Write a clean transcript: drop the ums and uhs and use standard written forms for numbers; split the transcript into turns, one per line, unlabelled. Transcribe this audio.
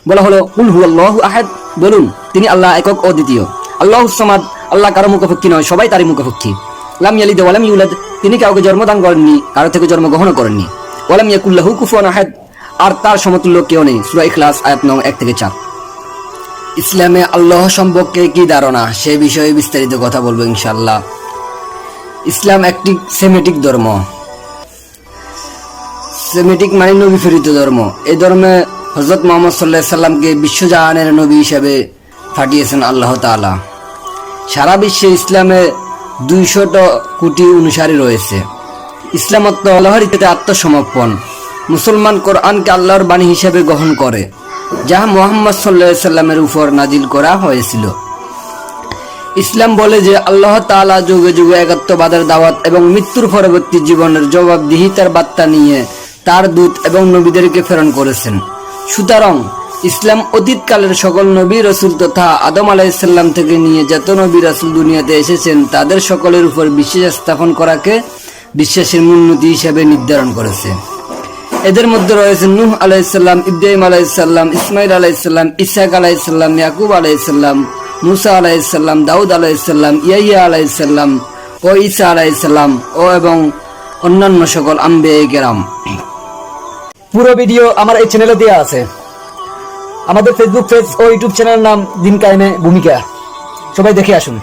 বলা হলো কুল হুয়াল্লাহু আহাদ, বলুন তিনি আল্লাহ একক ও দ্বিতীয়। আল্লাহুস সামাদ, আল্লাহ কারো মুখাপেক্ষী নয়, সবাই তারই মুখাপেক্ষী। লাম ইয়ালিদ ওয়া লাম ইউলাদ, তিনি কাউকে জন্মদান করেননি, কারো থেকে জন্মগ্রহণ করেননি। ওয়া লাম ইয়াকুল লাহু কুফুয়ান আহাদ, আর তার সমতুল্য কেউ নেই। সূরা ইখলাস আয়াত নং 1 থেকে 4। ইসলামে আল্লাহ সম্পর্কে কি ধারণা, সে বিষয়ে বিস্তারিত কথা বলবো ইনশাআল্লাহ। ইসলাম একটি সেমেটিক ধর্ম। সেমেটিক মানে নবী প্রেরিত ধর্ম। এই ধর্মে হযরত মুহাম্মদ সাল্লাল্লাহু আলাইহি সাল্লামকে বিশ্বজাহানের নবী হিসেবে পাঠিয়েছেন আল্লাহ তাআলা। সারা বিশ্বে ইসলামে 200 কোটি অনুসারী রয়েছে। ইসলাম অর্থ আল্লাহর ইচ্ছাতে আত্মসমর্পণ। মুসলমান কোরআনকে আল্লাহর বাণী হিসেবে গ্রহণ করে, যা মুহাম্মদ সাল্লাল্লাহু আলাইহি সাল্লামের উপর নাজিল করা হয়েছিল। ইসলাম বলে যে আল্লাহ তাআলা যুগে যুগে একাত্মবাদের দাওয়াত এবং মৃত্যুর পরবর্তী জীবনের জবাবদিহিতার বার্তা নিয়ে তার দূত এবং নবীদেরকে প্রেরণ করেছেন। সুতরাং ইসলাম অতীতকালের সকল নবী রাসূল তথা আদম আলাইহিস সালাম থেকে নিয়ে যত নবী রাসূল দুনিয়াতে এসেছেন তাদের সকলের উপর বিশ্বাস স্থাপন করাকে বিশ্বাসের মূলনীতি হিসেবে নির্ধারণ করেছে। এদের মধ্যে রয়েছে নূহ আলাইহিস সালাম, ইব্রাহিম আলাইহিস সালাম, ইসমাঈল আলাইহিস সালাম, ইসহাক আলাইহিস সালাম, ইয়াকুব আলাইহিস সালাম, মুসা আলাইহিস সালাম, দাউদ আলাইহিস সালাম, ইয়াহইয়া আলাইহিস সালাম ও ঈসা আলাইহিস সালাম ও এবং অন্যান্য সকল আম্বিয়ায়ে কেরাম। পুরো ভিডিও আমার এই চ্যানেলে দেওয়া আছে। আমাদের ফেসবুক পেজ ও ইউটিউব চ্যানেলের নাম দিন কায়েমে ভূমিকা। সবাই দেখে আসুন।